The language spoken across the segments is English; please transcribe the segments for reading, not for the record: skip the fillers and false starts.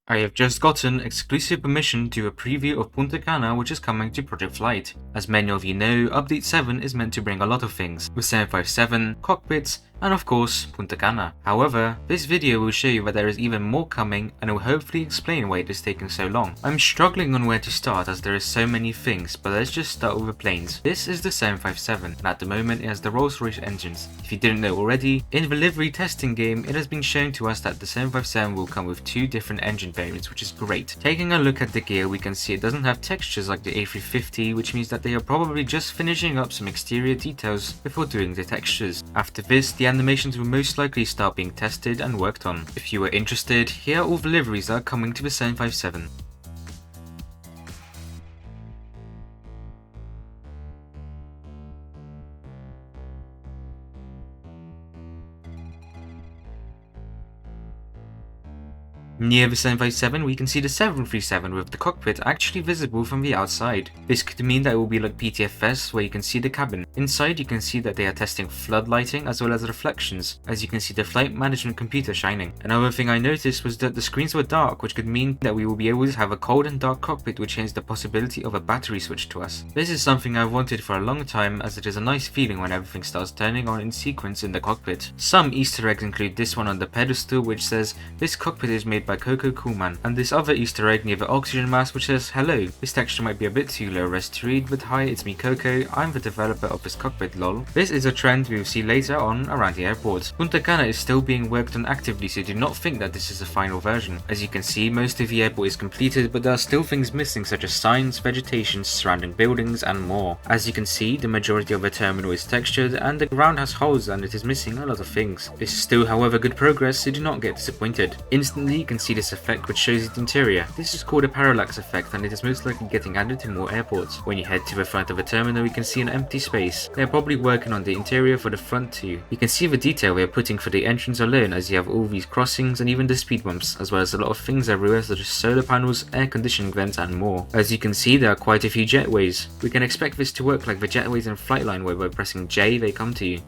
I have just gotten exclusive permission to a preview of Punta Cana, which is coming to Project Flight. As many of you know, Update 7 is meant to bring a lot of things, with 757, cockpits, and of course, Punta Cana. However, this video will show you that there is even more coming and will hopefully explain why it is taking so long. I'm struggling on where to start as there is so many things, but let's just start with the planes. This is the 757, and at the moment it has the Rolls-Royce engines. If you didn't know already, in the livery testing game it has been shown to us that the 757 will come with two different engine variants, which is great. Taking a look at the gear, we can see it doesn't have textures like the A350, which means that they are probably just finishing up some exterior details before doing the textures. After this, the animations will most likely start being tested and worked on. If you are interested, here are all the liveries that are coming to the 757. Near the 757 we can see the 737 with the cockpit actually visible from the outside. This could mean that it will be like ptfs where you can see the cabin. Inside you can see that they are testing flood lighting as well as reflections, as you can see the flight management computer shining. Another thing I noticed was that the screens were dark, which could mean that we will be able to have a cold and dark cockpit, which hints the possibility of a battery switch to us. This is something I've wanted for a long time, as it is a nice feeling when everything starts turning on in sequence in the cockpit. Some Easter eggs include this one on the pedestal which says this cockpit is made by Coco Coolman, and this other Easter egg near the oxygen mask which says hello. This texture might be a bit too low res to read, but hi, it's me Coco, I'm the developer of this cockpit lol. This is a trend we will see later on around the airport. Punta Cana is still being worked on actively, so do not think that this is a final version. As you can see, most of the airport is completed, but there are still things missing such as signs, vegetation, surrounding buildings and more. As you can see, the majority of the terminal is textured and the ground has holes and it is missing a lot of things. This is still however good progress, so do not get disappointed. Instantly you can see this effect which shows the interior. This is called a parallax effect and it is most likely getting added to more airports. When you head to the front of the terminal you can see an empty space. They are probably working on the interior for the front too. You can see the detail they are putting for the entrance alone, as you have all these crossings and even the speed bumps, as well as a lot of things everywhere such as solar panels, air conditioning vents and more. As you can see, there are quite a few jetways. We can expect this to work like the jetways in Flightline where by pressing J they come to you.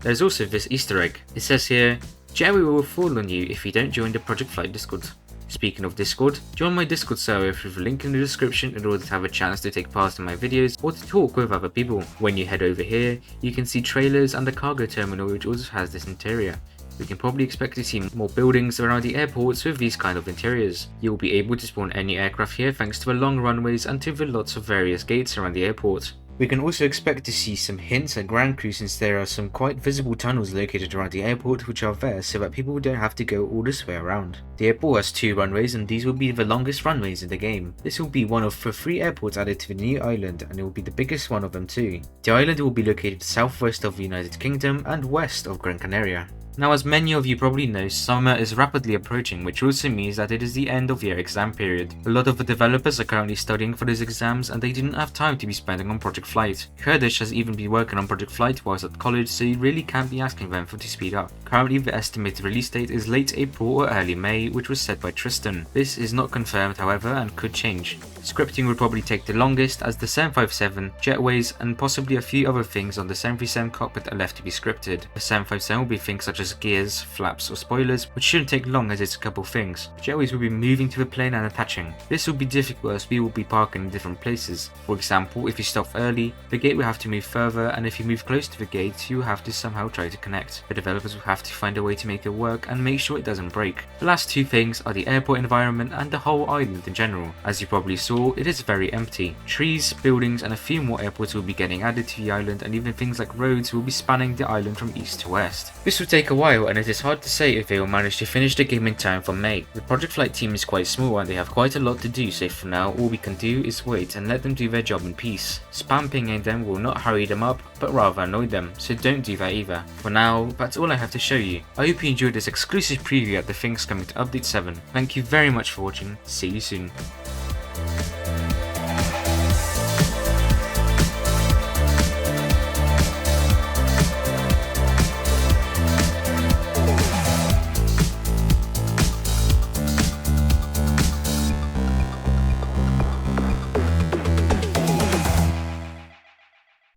There's also this Easter egg. It says here, Jerry will fall on you if you don't join the Project Flight Discord. Speaking of Discord, join my Discord server through the link in the description in order to have a chance to take part in my videos or to talk with other people. When you head over here, you can see trailers and the cargo terminal which also has this interior. We can probably expect to see more buildings around the airports with these kind of interiors. You will be able to spawn any aircraft here thanks to the long runways and to the lots of various gates around the airport. We can also expect to see some hints at ground crew, since there are some quite visible tunnels located around the airport which are there so that people don't have to go all this way around. The airport has two runways and these will be the longest runways in the game. This will be one of the 3 airports added to the new island and it will be the biggest one of them too. The island will be located southwest of the United Kingdom and west of Gran Canaria. Now, as many of you probably know, summer is rapidly approaching, which also means that it is the end of year exam period. A lot of the developers are currently studying for those exams and they didn't have time to be spending on Project Flight. Kurdish has even been working on Project Flight whilst at college, so you really can't be asking them for to speed up. Currently the estimated release date is late April or early May, which was set by Tristan. This is not confirmed however and could change. Scripting will probably take the longest, as the 757, jetways and possibly a few other things on the 737 cockpit are left to be scripted. The 757 will be things such as gears, flaps or spoilers, which shouldn't take long as it's a couple things. Jetways will be moving to the plane and attaching. This will be difficult as we will be parking in different places. For example, if you stop early, the gate will have to move further, and if you move close to the gate, you will have to somehow try to connect. The developers will have to find a way to make it work and make sure it doesn't break. The last two things are the airport environment and the whole island in general. As you probably saw, it is very empty. Trees, buildings and a few more airports will be getting added to the island, and even things like roads will be spanning the island from east to west. This will take a while and it is hard to say if they will manage to finish the game in time for May. The Project Flight team is quite small and they have quite a lot to do, so for now all we can do is wait and let them do their job in peace. Spam pinging them will not hurry them up, but rather annoy them, so don't do that either. For now, that's all I have to show you. I hope you enjoyed this exclusive preview at the things coming to Update 7. Thank you very much for watching, see you soon.